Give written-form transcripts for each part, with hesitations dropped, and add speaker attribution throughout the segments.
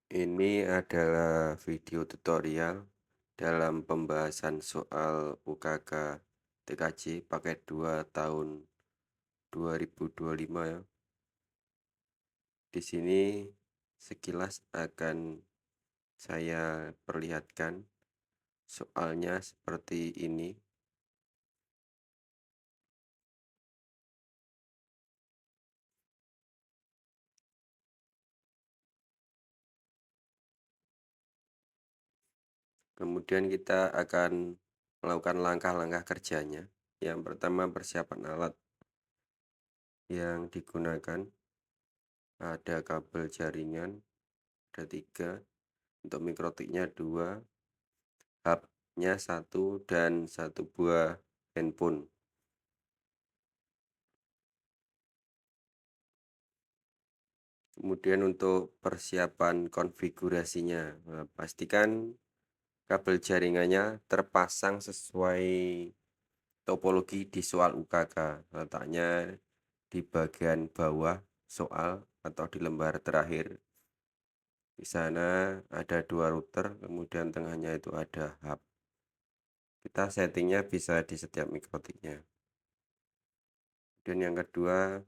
Speaker 1: Ini adalah video tutorial dalam pembahasan soal UKK TKJ paket 2 tahun 2025 ya. Di sini sekilas akan saya perlihatkan soalnya seperti ini. Kemudian kita akan melakukan langkah-langkah kerjanya. Yang pertama persiapan alat yang digunakan, ada kabel jaringan, ada 3, untuk mikrotiknya 2, hubnya 1, dan 1 buah handphone. Kemudian untuk persiapan konfigurasinya, pastikan kabel jaringannya terpasang sesuai topologi di soal UKK. Letaknya di bagian bawah soal atau di lembar terakhir. Di sana ada 2 router, kemudian tengahnya itu ada hub. Kita settingnya bisa di setiap mikrotiknya. Dan yang kedua,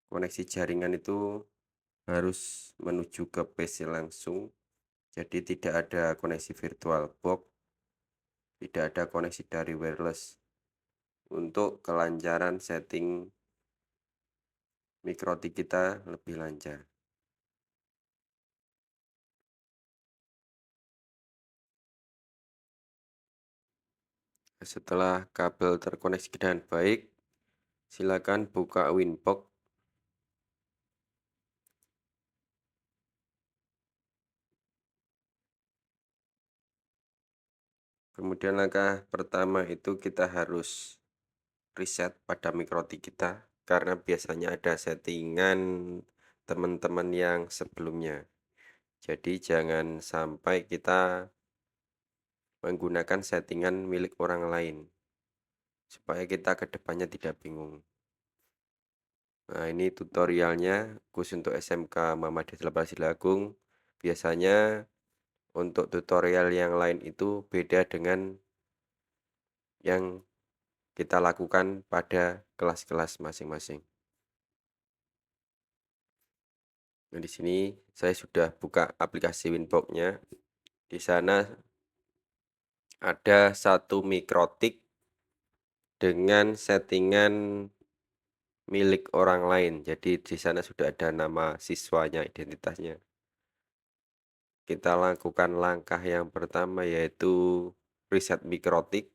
Speaker 1: koneksi jaringan itu harus menuju ke PC langsung, jadi tidak ada koneksi virtual box, tidak ada koneksi dari wireless, untuk kelancaran setting mikrotik kita lebih lancar. Setelah kabel terkoneksi dengan baik, silakan buka Winbox. Kemudian langkah pertama itu kita harus reset pada mikrotik kita, karena biasanya ada settingan teman-teman yang sebelumnya. Jadi jangan sampai kita menggunakan settingan milik orang lain, supaya kita ke depannya tidak bingung. Nah, ini tutorialnya khusus untuk SMK Muhammadiyah 18 Silagung. Biasanya untuk tutorial yang lain itu beda dengan yang kita lakukan pada kelas-kelas masing-masing. Nah, di sini saya sudah buka aplikasi Winbox-nya. Di sana ada satu mikrotik dengan settingan milik orang lain. Jadi di sana sudah ada nama siswanya, identitasnya. Kita lakukan langkah yang pertama yaitu reset mikrotik.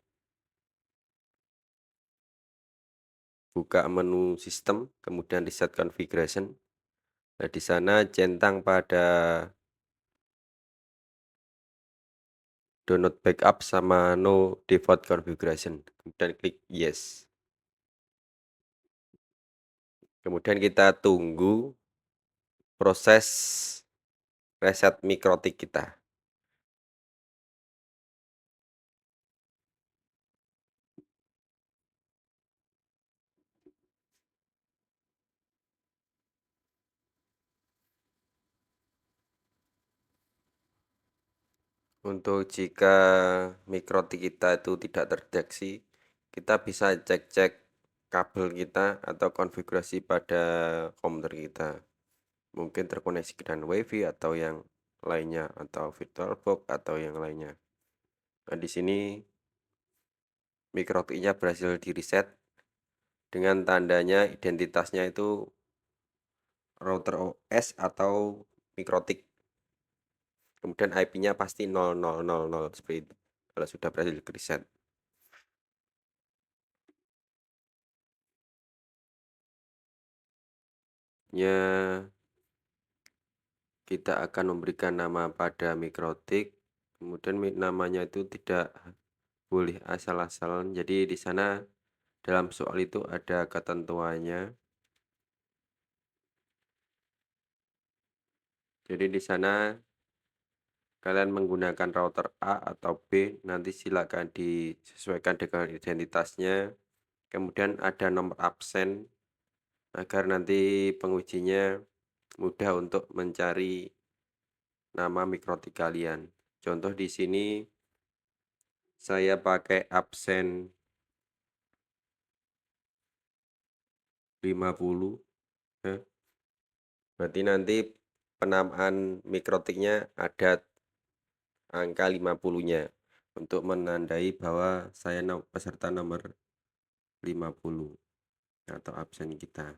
Speaker 1: Buka menu sistem, kemudian reset configuration. Nah, di sana centang pada download backup sama no default configuration. Kemudian klik yes. Kemudian kita tunggu proses reset mikrotik kita. Untuk jika mikrotik kita itu tidak terdeteksi, kita bisa cek-cek kabel kita atau konfigurasi pada komputer kita. Mungkin terkoneksi dengan WiFi atau yang lainnya, atau VirtualBox atau yang lainnya. Nah, di sini mikrotiknya berhasil di-reset dengan tandanya identitasnya itu router OS atau mikrotik. Kemudian IP-nya pasti 0000 seperti itu. Kalau sudah berhasil di-reset. Ya, kita akan memberikan nama pada mikrotik. Kemudian namanya itu tidak boleh asal-asalan. Jadi di sana dalam soal itu ada ketentuannya. Jadi di sana kalian menggunakan router A atau B, nanti silakan disesuaikan dengan identitasnya. Kemudian ada nomor absen agar nanti pengujinya mudah untuk mencari nama mikrotik kalian. Contoh di sini saya pakai absen 50, ya. Berarti nanti penamaan mikrotiknya ada angka 50-nya untuk menandai bahwa saya peserta nomor 50 atau absen kita.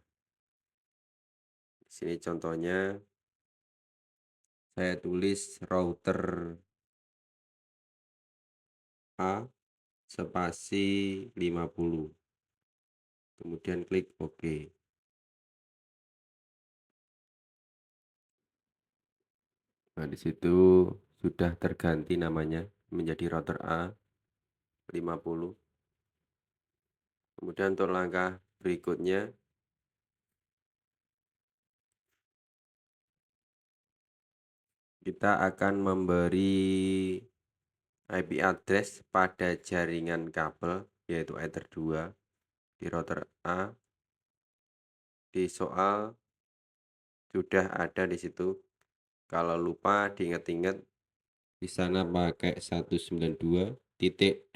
Speaker 1: Di sini contohnya saya tulis router A spasi 50. Kemudian klik OK. Nah, di situ sudah terganti namanya menjadi router A 50. Kemudian untuk langkah berikutnya kita akan memberi IP address pada jaringan kabel yaitu Ether 2 di router A. Di soal sudah ada di situ. Kalau lupa diingat-ingat di sana pakai 192.200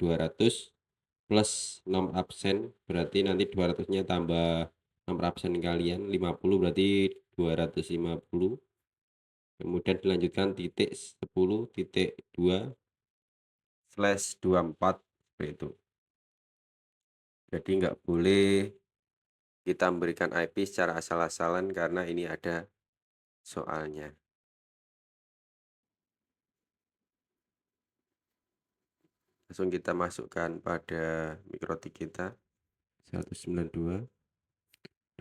Speaker 1: plus 6 absen, berarti nanti 200-nya tambah nomor absen kalian 50, berarti 250. Kemudian dilanjutkan titik 10.2/24 seperti itu. Jadi nggak boleh kita memberikan IP secara asal-asalan karena ini ada soalnya. Langsung kita masukkan pada mikrotik kita 192.250.2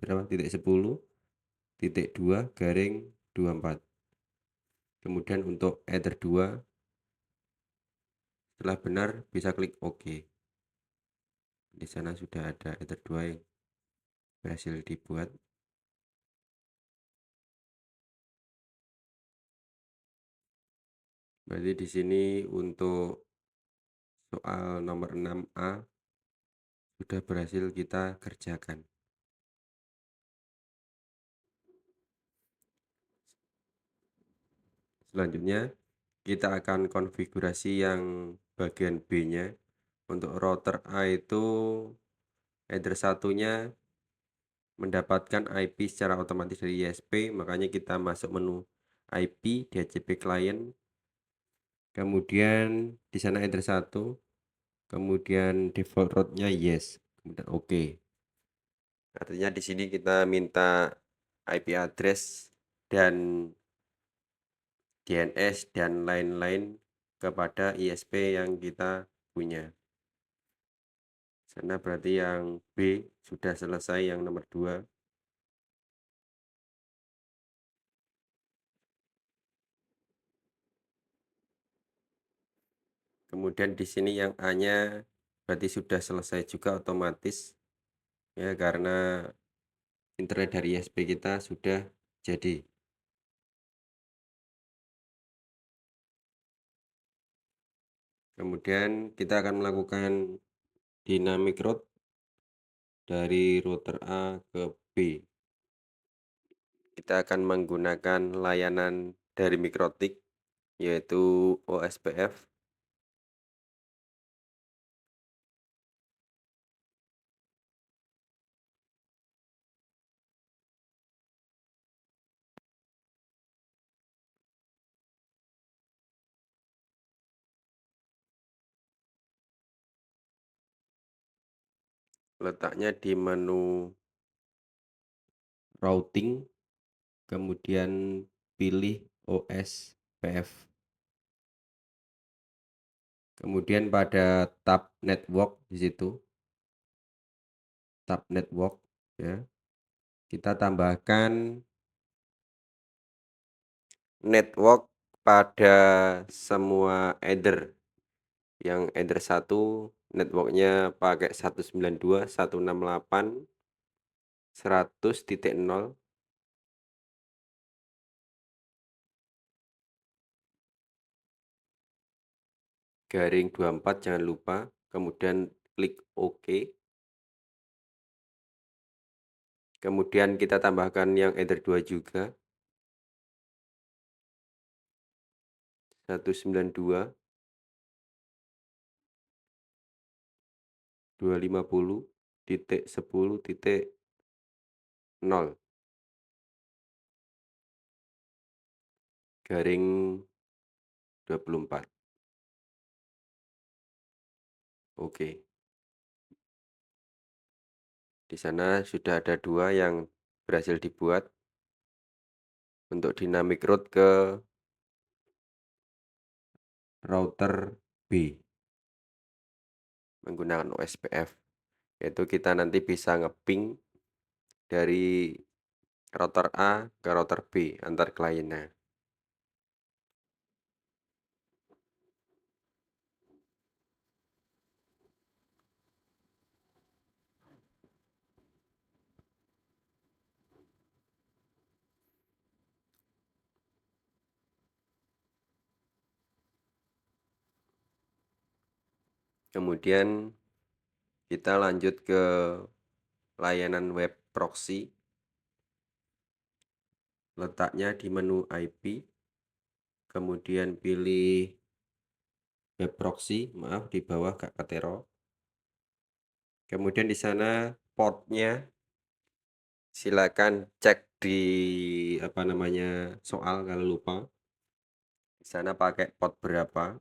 Speaker 1: berapa titik 10.2/24. Kemudian untuk Ether 2 setelah benar bisa klik OK. Di sana sudah ada Ether 2 yang berhasil dibuat. Berarti di sini untuk soal nomor 6A sudah berhasil kita kerjakan. Selanjutnya kita akan konfigurasi yang bagian B-nya. Untuk router A itu header satunya mendapatkan IP secara otomatis dari ISP, makanya kita masuk menu IP DHCP client. Kemudian di sana enter 1, kemudian default route-nya yes, kemudian OK. Artinya di sini kita minta IP address dan DNS dan lain-lain kepada ISP yang kita punya. Sana berarti yang B sudah selesai, yang nomor 2. Kemudian di sini yang A-nya berarti sudah selesai juga otomatis ya, karena internet dari ISP kita sudah jadi. Kemudian kita akan melakukan dynamic route dari router A ke B. Kita akan menggunakan layanan dari mikrotik yaitu OSPF. Letaknya di menu routing, kemudian pilih OSPF. Kemudian pada tab network di situ, tab network ya, kita tambahkan network pada semua header. Yang header 1 networknya pakai 192.168.100.0 garing 24, jangan lupa. Kemudian klik OK. Kemudian kita tambahkan yang Ether 2 juga, 192.250.10.0 garing 24. Oke, di sana sudah ada 2 yang berhasil dibuat untuk dynamic route ke router B menggunakan OSPF, yaitu kita nanti bisa ngeping dari router A ke router B antar kliennya. Kemudian kita lanjut ke layanan web proxy, letaknya di menu IP, kemudian pilih web proxy, maaf di bawah Kak Katero. Kemudian di sana portnya silakan cek di apa namanya soal kalau lupa. Di sana pakai port berapa.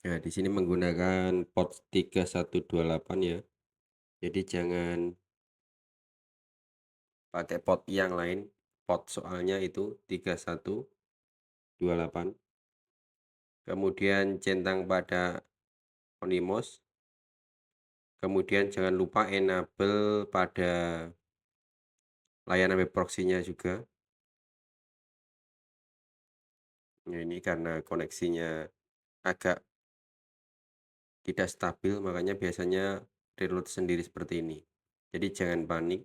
Speaker 1: Nah, di sini menggunakan port 3128 ya. Jadi jangan pakai port yang lain. Port soalnya itu 3128. Kemudian centang pada Onymous. Kemudian jangan lupa enable pada layanan web proxy-nya juga. Nah, ini karena koneksinya agak tidak stabil, makanya biasanya reload sendiri seperti ini. Jadi jangan panik,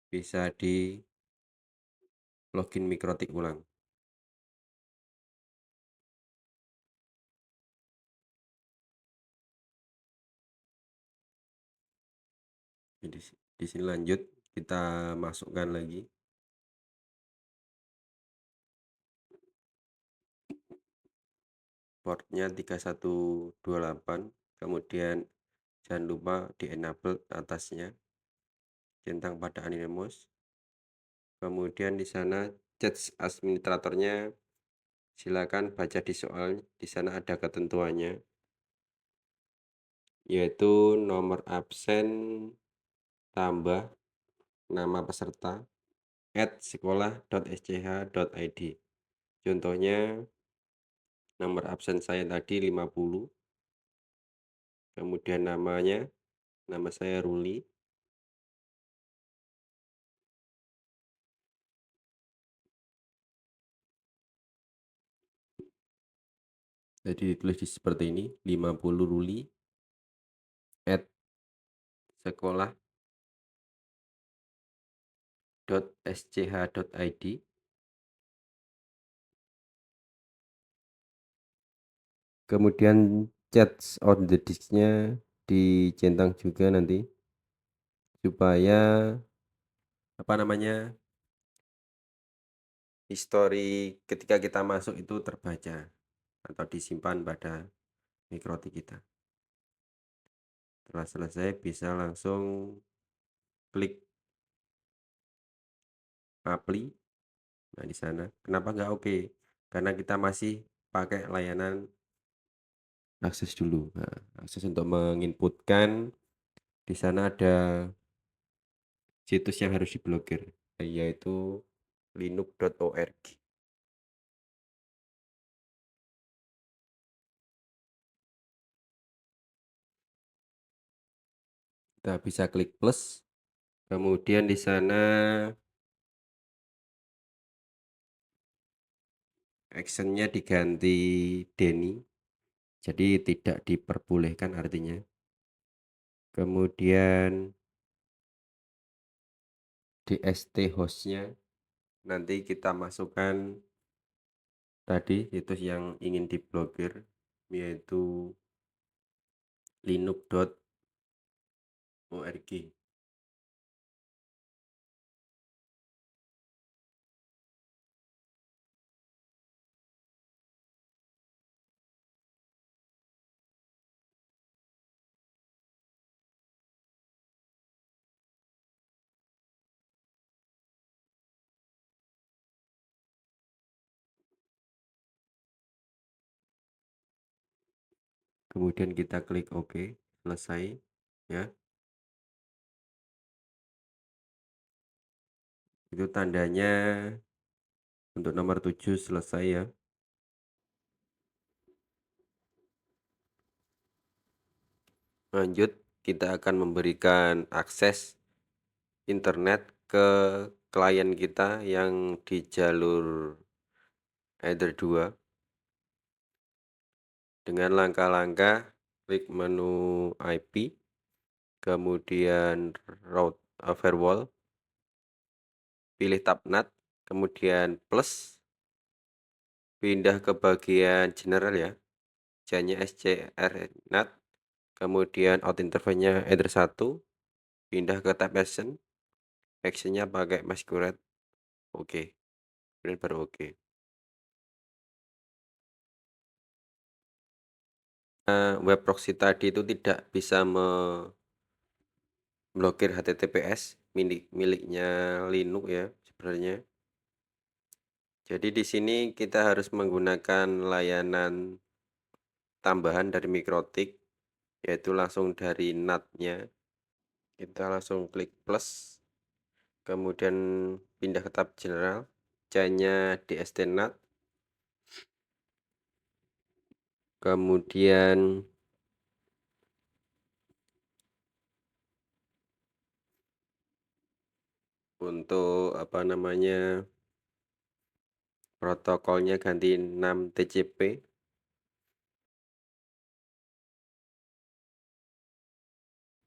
Speaker 1: bisa di login mikrotik ulang. Jadi di sini lanjut, kita masukkan lagi portnya 3128, kemudian jangan lupa di enable atasnya centang pada Anonymous. Kemudian di sana chat administratornya silakan baca di soal, di sana ada ketentuannya, yaitu nomor absen tambah nama peserta @sekolah.sch.id. Contohnya nomor absen saya tadi 50, kemudian namanya, nama saya Ruli, jadi ditulis seperti ini, 50 Ruli @sekolah.sch.id. Kemudian chat on the disk-nya dicentang juga nanti supaya apa namanya histori ketika kita masuk itu terbaca atau disimpan pada mikrotik kita. Setelah selesai bisa langsung klik apply. Nah, di sana kenapa nggak oke? Karena kita masih pakai layanan akses dulu. Nah, akses untuk menginputkan di sana ada situs yang harus diblokir, yaitu linux.org. Kita bisa klik plus, kemudian di sana actionnya diganti Denny, jadi tidak diperbolehkan artinya. Kemudian DST hostnya nanti kita masukkan tadi situs yang ingin diblokir, yaitu linux.org. Kemudian kita klik OK, selesai ya. Itu tandanya untuk nomor 7 selesai ya. Lanjut, kita akan memberikan akses internet ke klien kita yang di jalur Ether 2 dengan langkah-langkah klik menu IP, kemudian route firewall, pilih tab NAT, kemudian plus, pindah ke bagian general ya, C-nya SCR NAT, kemudian out interface-nya Ether 1, pindah ke tab action, action-nya pakai masquerade, oke, kemudian baru oke. Web proxy tadi itu tidak bisa memblokir HTTPS miliknya Linux ya sebenarnya. Jadi di sini kita harus menggunakan layanan tambahan dari MikroTik, yaitu langsung dari NAT-nya. Kita langsung klik plus, kemudian pindah ke tab general, C-nya DST NAT, kemudian untuk apa namanya protokolnya ganti 6 TCP,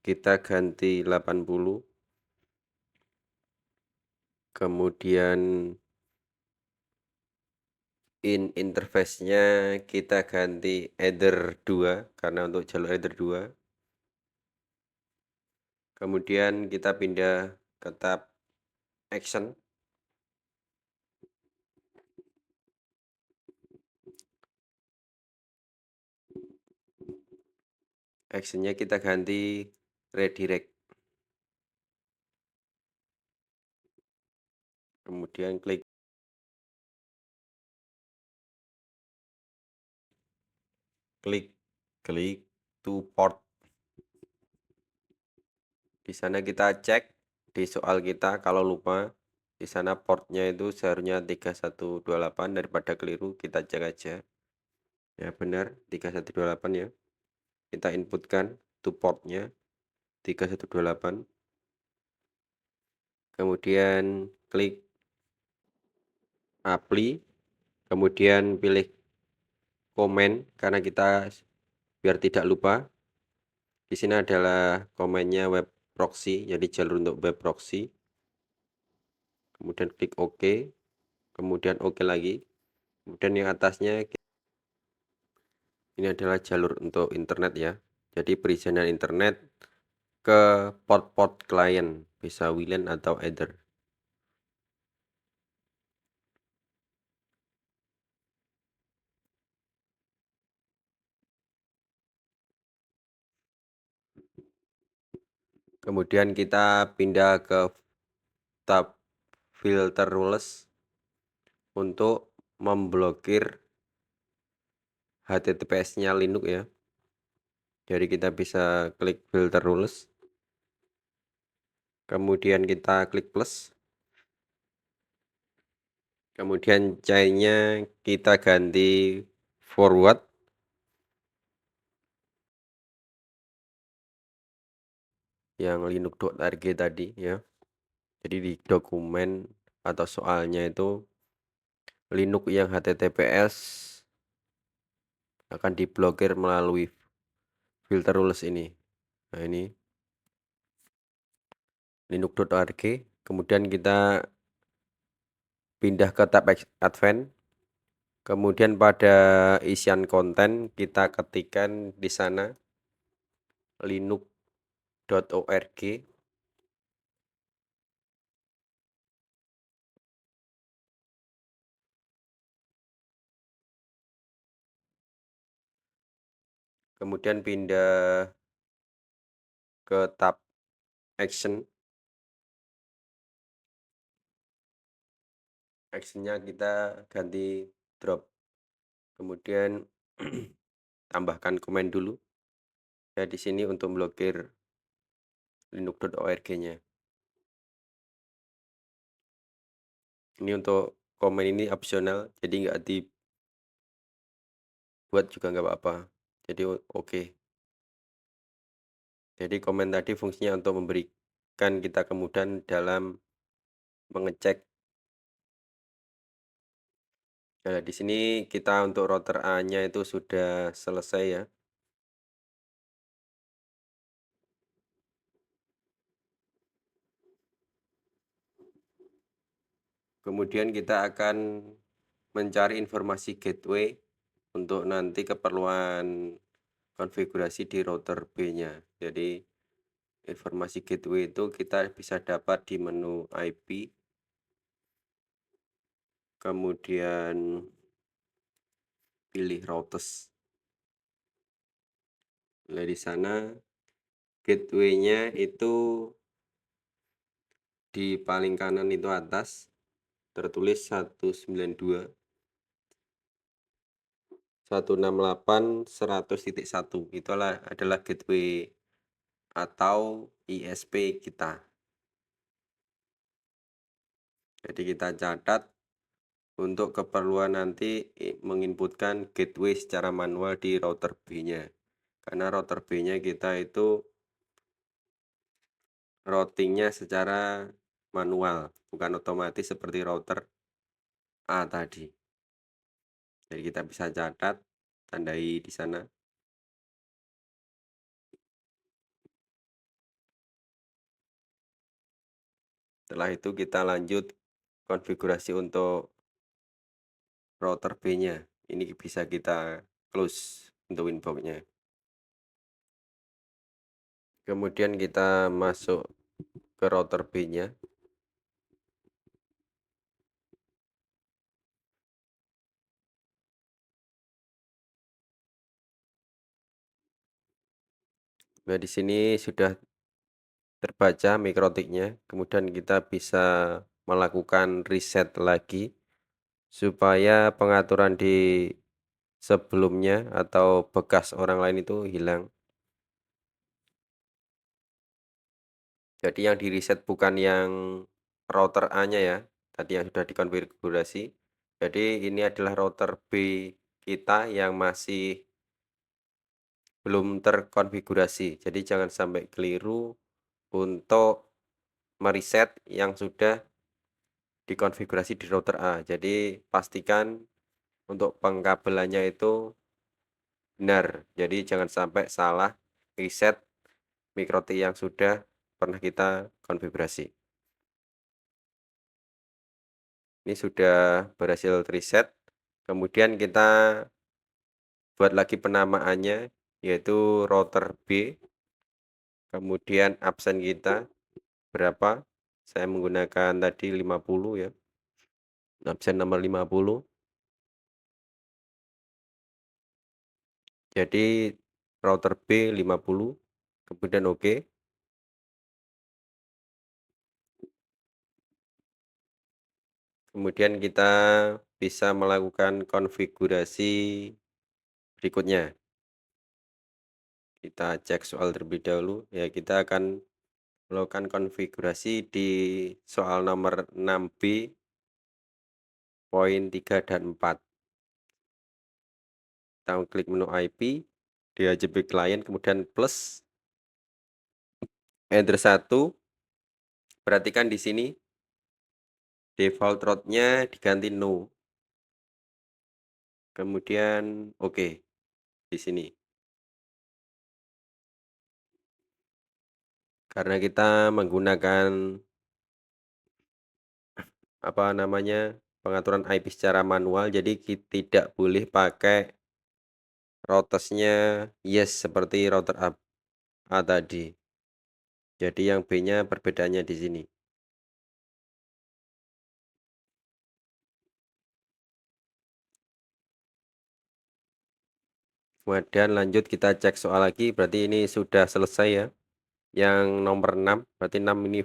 Speaker 1: kita ganti 80, kemudian interface-nya kita ganti Ether 2 karena untuk jalur Ether 2, kemudian kita pindah ke tab action, actionnya kita ganti redirect, kemudian klik klik klik to port. Di sana kita cek di soal kita, kalau lupa di sana portnya itu seharusnya 3128, daripada keliru kita cek aja ya, benar 3128 ya. Kita inputkan to portnya 3128, kemudian klik apply, kemudian pilih komen karena kita biar tidak lupa. Di sini adalah komennya web proxy, jadi jalur untuk web proxy. Kemudian klik OK, kemudian OK lagi. Kemudian yang atasnya ini adalah jalur untuk internet ya. Jadi perizinan internet ke port-port klien, bisa WLAN atau Ether. Kemudian kita pindah ke tab filter rules untuk memblokir HTTPS-nya Linux ya. Jadi kita bisa klik filter rules, kemudian kita klik plus, kemudian C-nya kita ganti forward, yang linux.org tadi ya. Jadi di dokumen atau soalnya itu Linux yang HTTPS akan diblokir melalui filter rules ini. Nah ini linux.org, kemudian kita pindah ke tab advance, kemudian pada isian konten kita ketikkan di sana linux.org, kemudian pindah ke tab action. Actionnya kita ganti drop, kemudian tambahkan komen dulu. Ya di sini untuk blokir linux.org-nya. Ini untuk komen ini opsional, jadi nggak dibuat juga nggak apa-apa. Jadi oke. Jadi komen tadi fungsinya untuk memberikan kita kemudahan dalam mengecek. Nah, di sini kita untuk router A-nya itu sudah selesai ya. Kemudian kita akan mencari informasi gateway untuk nanti keperluan konfigurasi di router B-nya. Jadi informasi gateway itu kita bisa dapat di menu IP, kemudian pilih routers. Nah, di sana gateway-nya itu di paling kanan itu atas tertulis 192.168.100.1. Itulah adalah gateway atau ISP kita. Jadi kita catat untuk keperluan nanti menginputkan gateway secara manual di router B-nya. Karena router B-nya kita itu routingnya secara manual, bukan otomatis seperti router A tadi. Jadi kita bisa catat, tandai di sana. Setelah itu kita lanjut konfigurasi untuk router B-nya. Ini bisa kita close untuk inbox-nya. Kemudian kita masuk ke router B-nya. Nah, di sini sudah terbaca mikrotiknya. Kemudian kita bisa melakukan reset lagi supaya pengaturan di sebelumnya atau bekas orang lain itu hilang. Jadi yang di-reset bukan yang router A-nya ya, tadi yang sudah dikonfigurasi. Jadi ini adalah router B kita yang masih belum terkonfigurasi. Jadi jangan sampai keliru untuk mereset yang sudah dikonfigurasi di router A. Jadi pastikan untuk pengkabelannya itu benar. Jadi jangan sampai salah reset mikrotik yang sudah pernah kita konfigurasi. Ini sudah berhasil reset. Kemudian kita buat lagi penamaannya yaitu router B. Kemudian absen kita berapa? Saya menggunakan tadi 50 ya. Absen nomor 50. Jadi router B 50. Kemudian oke. Kemudian kita bisa melakukan konfigurasi berikutnya. Kita cek soal terlebih dahulu. Ya, kita akan melakukan konfigurasi di soal nomor 6B poin 3 dan 4. Kita klik menu IP, DHCP client, kemudian plus, enter 1. Perhatikan di sini default route-nya diganti no. Kemudian oke di sini. Karena kita menggunakan apa namanya, pengaturan IP secara manual, jadi tidak boleh pakai routersnya yes seperti router A tadi. Jadi yang B-nya perbedaannya di sini. Kemudian lanjut kita cek soal lagi, berarti ini sudah selesai ya. Yang nomor 6, berarti 6 ini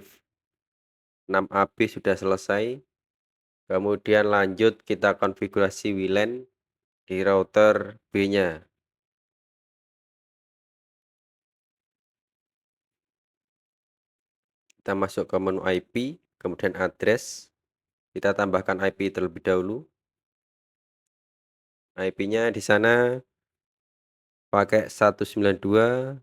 Speaker 1: 6AB sudah selesai. Kemudian lanjut kita konfigurasi WLAN di router B-nya. Kita masuk ke menu IP, kemudian address. Kita tambahkan IP terlebih dahulu. IP-nya di sana pakai 192.100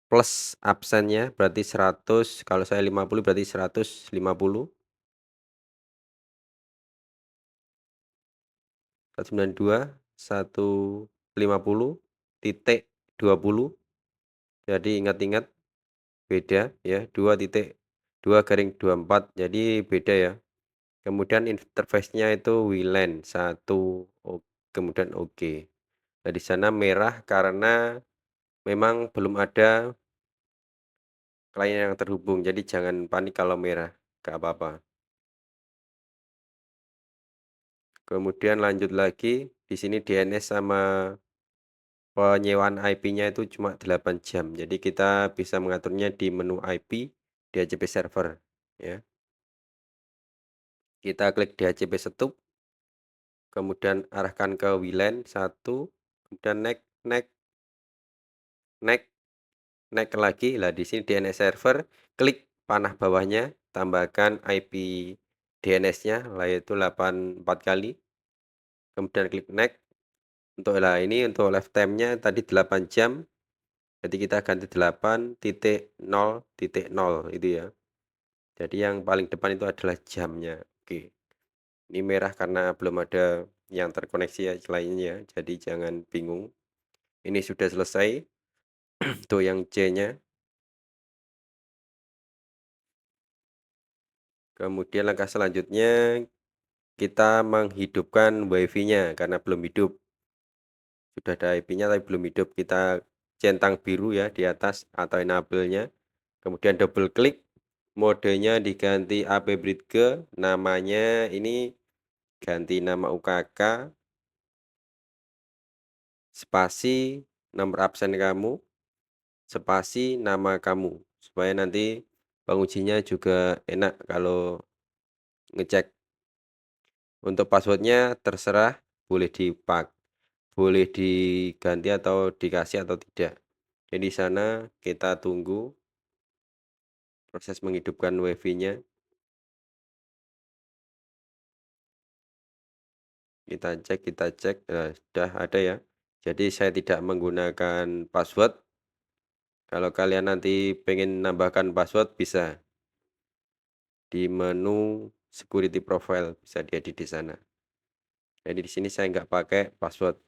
Speaker 1: plus absennya berarti 100, kalau saya 50 berarti 150. 192.150.20. Jadi ingat-ingat beda ya, 2.2/24 jadi beda ya. Kemudian interface-nya itu WLAN 1, kemudian oke. Nah, di sana merah karena memang belum ada klien yang terhubung, jadi jangan panik kalau merah, nggak apa-apa. Kemudian lanjut lagi, di sini DNS sama penyewaan IP-nya itu cuma 8 jam. Jadi kita bisa mengaturnya di menu IP DHCP server ya. Kita klik DHCP setup, kemudian arahkan ke WLAN 1, kemudian next, next, next, next lagi. Lah di sini DNS server, klik panah bawahnya, tambahkan IP DNS-nya, lah yaitu 84 kali. Kemudian klik next. Untuk lifetime-nya tadi 8 jam. Jadi kita ganti 8.0.0 itu ya. Jadi yang paling depan itu adalah jamnya. Oke. Ini merah karena belum ada yang terkoneksi ya lainnya. Jadi jangan bingung. Ini sudah selesai. Tuh yang C-nya. Kemudian langkah selanjutnya kita menghidupkan WiFi-nya karena belum hidup. Sudah ada IP-nya tapi belum hidup. Kita centang biru ya di atas atau enable-nya. Kemudian double klik. Modenya diganti AP Bridge, namanya ini ganti nama UKK, spasi nomor absen kamu, spasi nama kamu. Supaya nanti pengujinya juga enak kalau ngecek. Untuk passwordnya terserah, boleh diganti atau dikasih atau tidak. Jadi di sana kita tunggu proses menghidupkan WiFi-nya. Kita cek, nah, sudah ada ya. Jadi saya tidak menggunakan password. Kalau kalian nanti pengen nambahkan password bisa di menu security profile, bisa diedit di sana. Jadi di sini saya nggak pakai password.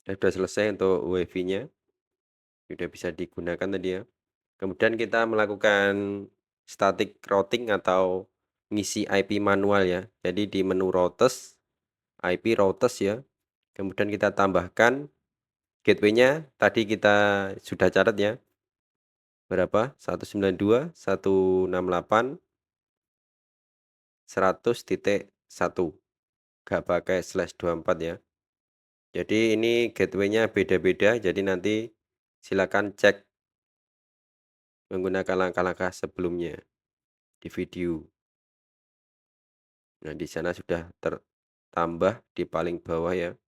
Speaker 1: Sudah selesai untuk WiFi-nya, sudah bisa digunakan tadi ya. Kemudian kita melakukan static routing atau ngisi IP manual ya. Jadi di menu routers, IP routers ya. Kemudian kita tambahkan gateway-nya tadi kita sudah catat ya. Berapa? 192.168.100.1 nggak pakai /24 ya. Jadi ini gateway-nya beda-beda, jadi nanti silakan cek menggunakan langkah-langkah sebelumnya di video. Nah, di sana sudah tertambah di paling bawah ya.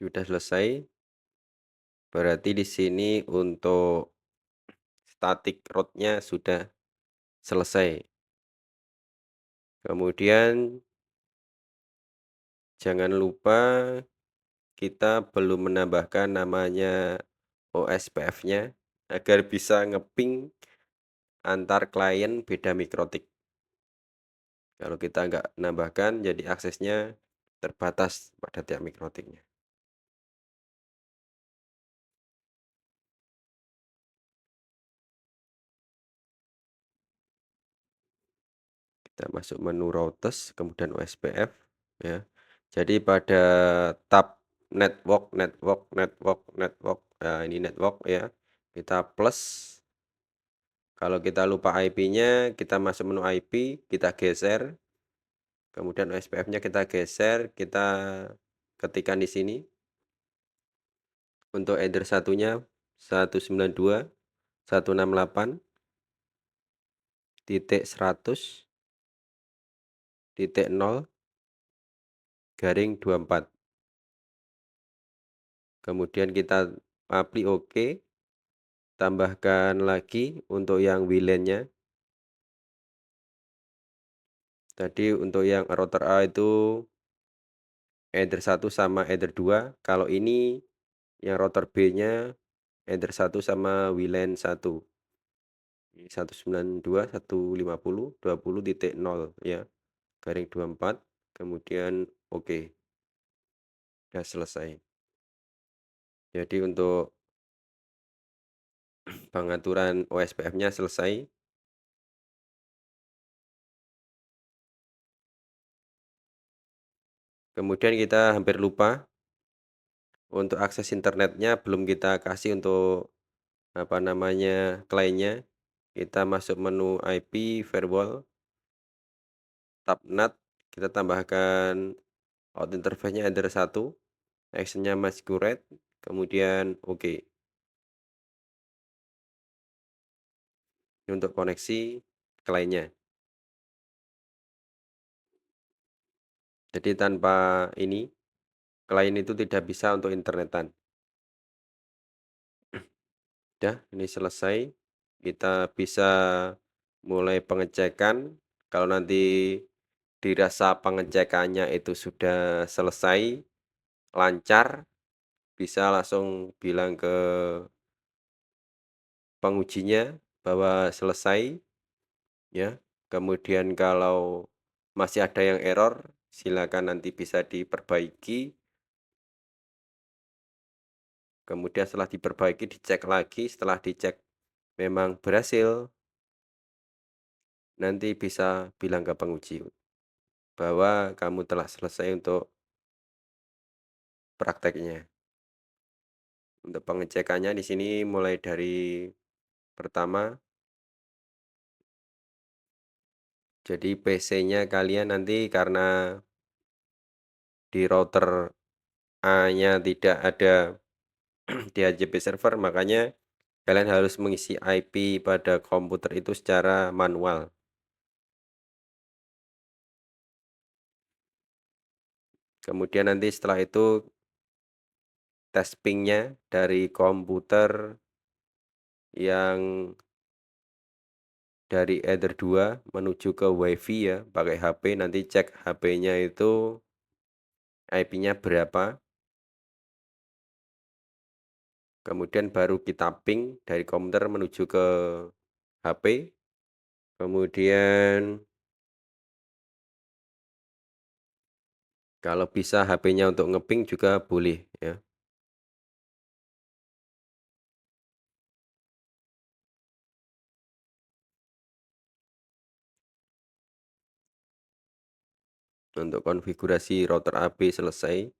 Speaker 1: Sudah selesai. Berarti di sini untuk static route-nya sudah selesai. Kemudian jangan lupa kita belum menambahkan namanya OSPF-nya agar bisa ngeping antar klien beda mikrotik. Kalau kita nggak nambahkan, jadi aksesnya terbatas pada tiap mikrotiknya. Kita masuk menu routers, kemudian OSPF, ya. Jadi pada tab network network network network, nah ini network ya, kita plus, kalau kita lupa IP-nya, kita masuk menu IP, kita geser, kemudian OSPF-nya kita geser, kita ketikkan di sini. Untuk header satunya 192.168.0/24. Kemudian kita apply OK, tambahkan lagi untuk yang WLAN-nya. Tadi untuk yang router A itu header 1 sama header 2, kalau ini yang router B-nya header 1 sama WLAN 1. Ini 192.150.20.0 ya, garing 24, kemudian oke, udah selesai. Jadi untuk pengaturan OSPF-nya selesai. Kemudian kita hampir lupa, untuk akses internetnya belum kita kasih untuk, apa namanya, kliennya. Kita masuk menu IP, firewall, tab NAT, kita tambahkan out interface-nya header 1, action-nya masquerade, kemudian oke. Ini untuk koneksi kliennya. Jadi tanpa ini, klien itu tidak bisa untuk internetan. Udah, ini selesai. Kita bisa mulai pengecekan. Kalau nanti dirasa pengecekannya itu sudah selesai, lancar, bisa langsung bilang ke pengujinya bahwa selesai, ya. Kemudian kalau masih ada yang error, silakan nanti bisa diperbaiki. Kemudian setelah diperbaiki, dicek lagi. Setelah dicek memang berhasil, nanti bisa bilang ke penguji bahwa kamu telah selesai untuk prakteknya. Untuk pengecekannya di sini mulai dari pertama, jadi PC-nya kalian nanti karena di router A-nya tidak ada DHCP server, makanya kalian harus mengisi IP pada komputer itu secara manual. Kemudian nanti setelah itu tes ping-nya dari komputer yang dari Ether 2 menuju ke WiFi ya, pakai HP, nanti cek HP-nya itu IP-nya berapa. Kemudian baru kita ping dari komputer menuju ke HP. Kemudian kalau bisa HP-nya untuk ngeping juga boleh ya. Untuk konfigurasi router AP selesai.